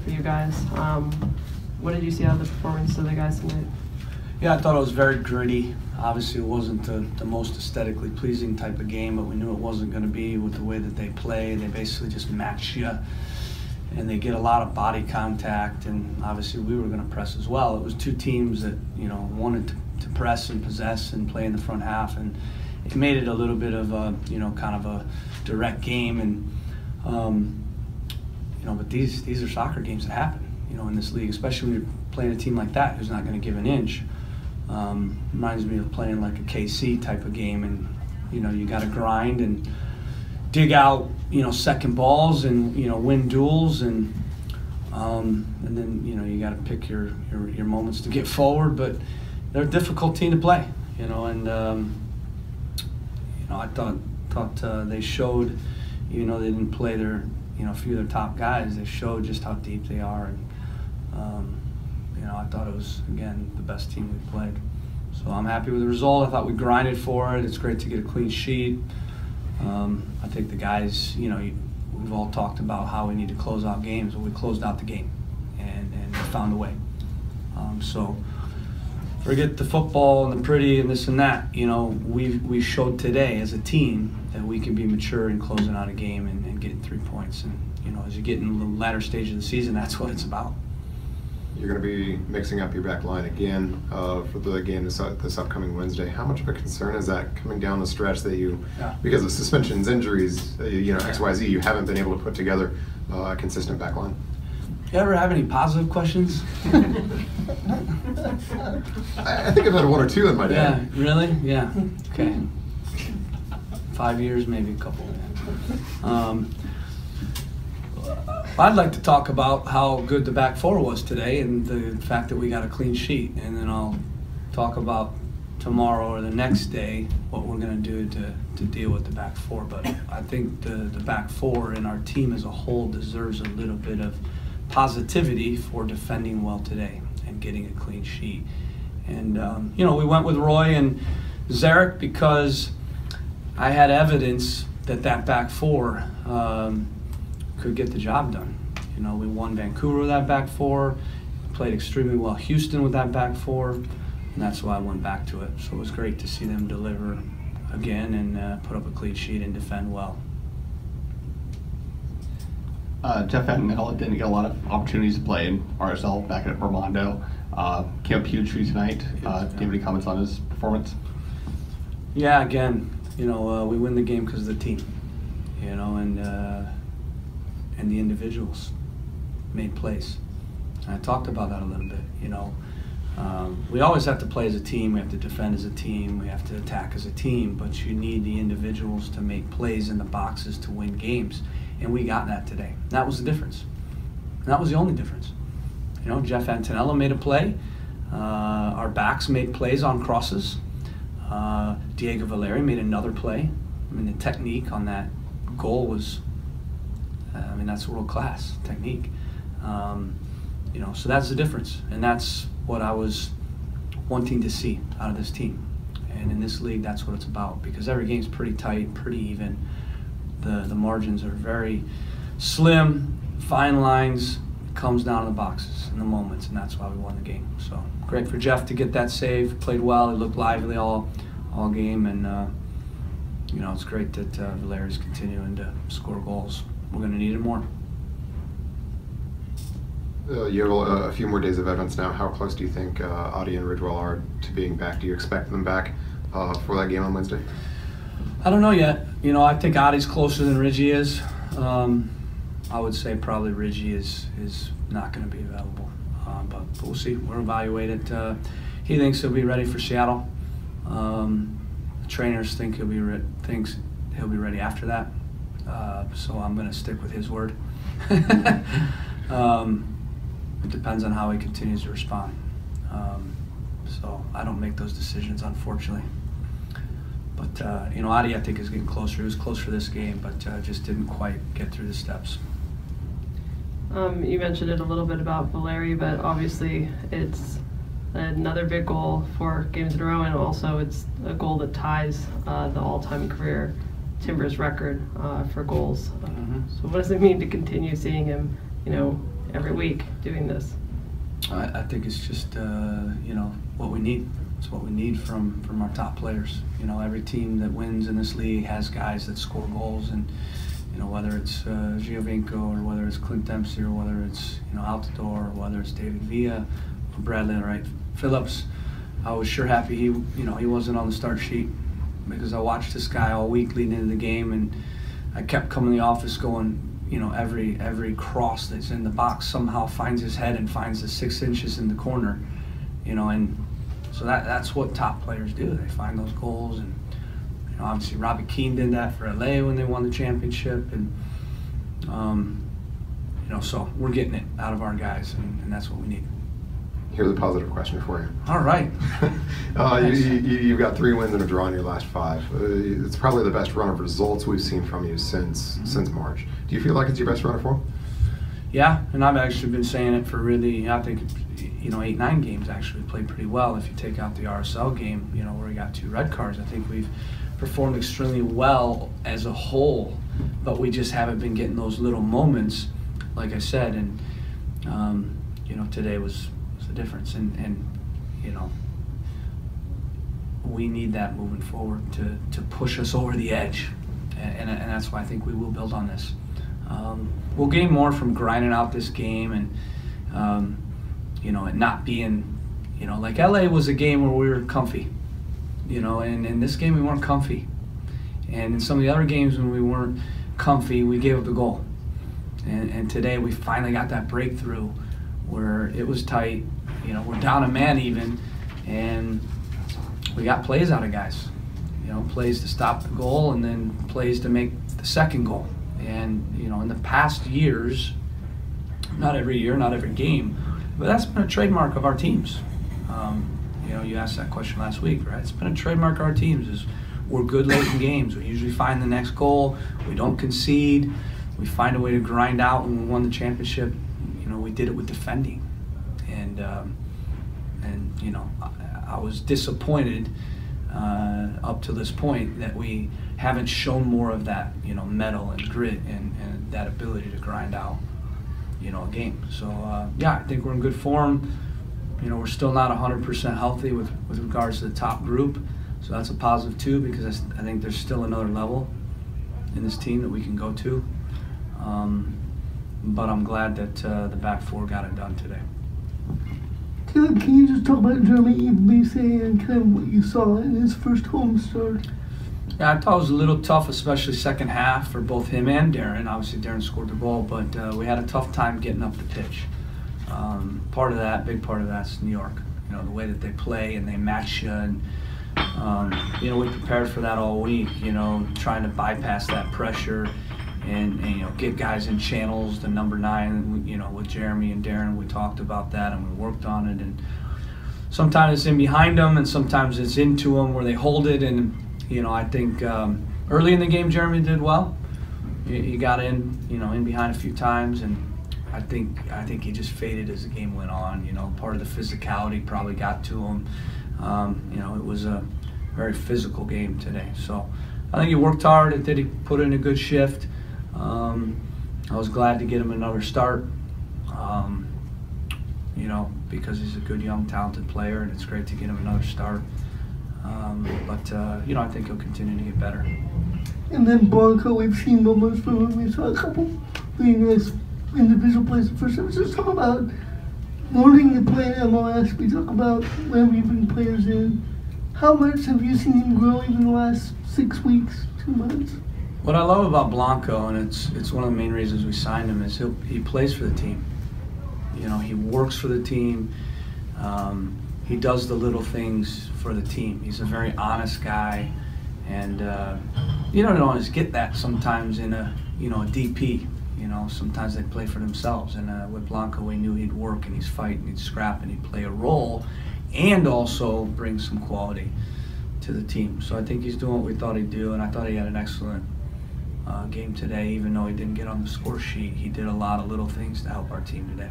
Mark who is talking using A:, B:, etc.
A: for you guys. What did you see out of the performance of the guys tonight?
B: Yeah, I thought it was very gritty. Obviously, it wasn't the most aesthetically pleasing type of game, but we knew it wasn't going to be with the way that they play. They basically just match you, and they get a lot of body contact, and obviously we were going to press as well. It was two teams that, you know, wanted to press and possess and play in the front half, and it made it a little bit of a, you know, kind of a direct game. And you know, but these are soccer games that happen, you know, in this league, especially when you're playing a team like that who's not going to give an inch. Reminds me of playing like a KC type of game, and you know, you got to grind and dig out, you know, second balls and, you know, win duels, and then, you know, you got to pick your moments to get forward. But they're a difficult team to play, you know, and you know, I thought they showed, even though they didn't play their, you know, a few of their top guys, they showed just how deep they are. And you know, I thought it was, again, the best team we played. So I'm happy with the result. I thought we grinded for it. It's great to get a clean sheet. I think the guys, you know, we've all talked about how we need to close out games. Well, we closed out the game and found a way. So forget the football and the pretty and this and that. You know, we showed today as a team that we can be mature in closing out a game and getting 3 points. And, you know, as you get in the latter stage of the season, that's what it's about.
C: You're going to be mixing up your back line again for the game this upcoming Wednesday. How much of a concern is that coming down the stretch that you, because of suspensions, injuries, you know, XYZ, you haven't been able to put together a consistent back line?
B: You ever have any positive questions?
C: I think I've had one or two in my day.
B: Yeah, really? Yeah. Okay. 5 years, maybe a couple. I'd like to talk about how good the back four was today and the fact that we got a clean sheet, and then I'll talk about tomorrow or the next day what we're going to do to deal with the back four. But I think the back four and our team as a whole deserves a little bit of positivity for defending well today and getting a clean sheet. And you know, we went with Roy and Zarek because I had evidence that back four could get the job done. You know, we won Vancouver with that back four, played extremely well Houston with that back four, and that's why I went back to it. So it was great to see them deliver again and put up a clean sheet and defend well.
D: Jeff Fantanella didn't get a lot of opportunities to play in RSL back at Armando. Came up huge for you tonight. Do you have any comments on his performance?
B: Yeah, again, you know, we win the game because of the team, you know, and the individuals made plays. And I talked about that a little bit, you know. We always have to play as a team, we have to defend as a team, we have to attack as a team, but you need the individuals to make plays in the boxes to win games. And we got that today. That was the difference. And that was the only difference. You know, Jeff Antonello made a play. Our backs made plays on crosses. Diego Valeri made another play. I mean, the technique on that goal was, I mean, that's world-class technique. You know, so that's the difference. And that's what I was wanting to see out of this team. And in this league, that's what it's about, because every game's pretty tight, pretty even. The margins are very slim, fine lines. It comes down to the boxes and the moments, and that's why we won the game. So great for Jeff to get that save. Played well. He looked lively all game, and you know, it's great that Valeri's continuing to score goals. We're going to need it more.
C: You have a few more days of evidence now. How close do you think Adi and Ridgewell are to being back? Do you expect them back for that game on Wednesday?
B: I don't know yet. You know, I think Adi's closer than Ridgie is. I would say probably Ridgie is not going to be available, but we'll see. We'll evaluate it. He thinks he'll be ready for Seattle. The trainers think he'll be ready after that. So I'm going to stick with his word. It depends on how he continues to respond. So I don't make those decisions, unfortunately. But you know, Adi, I think, is getting closer. He was close for this game, but just didn't quite get through the steps.
A: You mentioned it a little bit about Valeri, but obviously it's another big goal for games in a row, and also it's a goal that ties the all-time career Timbers record for goals. So what does it mean to continue seeing him, you know, every week doing this?
B: I think it's just what we need. It's what we need from our top players. Every team that wins in this league has guys that score goals, and whether it's Giovinco or whether it's Clint Dempsey or whether it's Altidore or whether it's David Villa or Bradley Wright Phillips. I was sure happy he wasn't on the start sheet, because I watched this guy all week leading into the game, and I kept coming to the office going, every cross that's in the box somehow finds his head and finds the 6 inches in the corner, and so that's what top players do. They find those goals, and obviously Robbie Keane did that for LA when they won the championship, and so we're getting it out of our guys, and that's what we need.
C: Here's a positive question for you.
B: All right.
C: Nice. You've got 3 wins and a draw in your last 5. It's probably the best run of results we've seen from you since March. Do you feel like it's your best run of form?
B: Yeah, and I've actually been saying it for really, I think, 8-9 games actually played pretty well. If you take out the RSL game, where we got 2 red cards, I think we've performed extremely well as a whole, but we just haven't been getting those little moments, like I said, and today was the difference, and we need that moving forward to push us over the edge, and that's why I think we will build on this. We'll gain more from grinding out this game, and and not being, like LA was a game where we were comfy, and in this game we weren't comfy, and in some of the other games when we weren't comfy, we gave up the goal, and today we finally got that breakthrough where it was tight. We're down a man even, and we got plays out of guys. Plays to stop the goal, and then plays to make the second goal. And in the past years, not every year, not every game, but that's been a trademark of our teams. You asked that question last week, right? It's been a trademark of our teams. Is we're good late in games. We usually find the next goal. We don't concede. We find a way to grind out. When we won the championship, we did it with defending. And I was disappointed up to this point that we haven't shown more of that, mettle and grit and that ability to grind out, a game. So I think we're in good form. We're still not 100% healthy with regards to the top group, so that's a positive too, because I think there's still another level in this team that we can go to. But I'm glad that the back 4 got it done today.
E: Can you just talk about Jamie-Auth and kind of what you saw in his first home start?
B: Yeah, I thought it was a little tough, especially second half for both him and Darren. Obviously, Darren scored the goal, but we had a tough time getting up the pitch. Big part of that's New York. The way that they play and they match you, and we prepared for that all week. Trying to bypass that pressure and get guys in channels. The number 9, with Jeremy and Darren, we talked about that and we worked on it. And sometimes it's in behind them, and sometimes it's into them where they hold it. And I think early in the game, Jeremy did well. He got in behind a few times, and I think he just faded as the game went on. Part of the physicality probably got to him. It was a very physical game today. So I think he worked hard. He put in a good shift. I was glad to get him another start, because he's a good, young, talented player, and it's great to get him another start. I think he'll continue to get better.
E: And then Blanco, we've seen moments from him. We saw a couple really nice individual plays the first time. Just talk about learning to play in MLS. We talk about where we bring players in. How much have you seen him grow even in the last 6 weeks, 2 months?
B: What I love about Blanco, and it's one of the main reasons we signed him, is he plays for the team. He works for the team. He does the little things for the team. He's a very honest guy, and you don't always get that sometimes in a DP. Sometimes they play for themselves, and with Blanco, we knew he'd work and he'd fight and he'd scrap and he'd play a role, and also bring some quality to the team. So I think he's doing what we thought he'd do, and I thought he had an excellent game today. Even though he didn't get on the score sheet, he did a lot of little things to help our team today.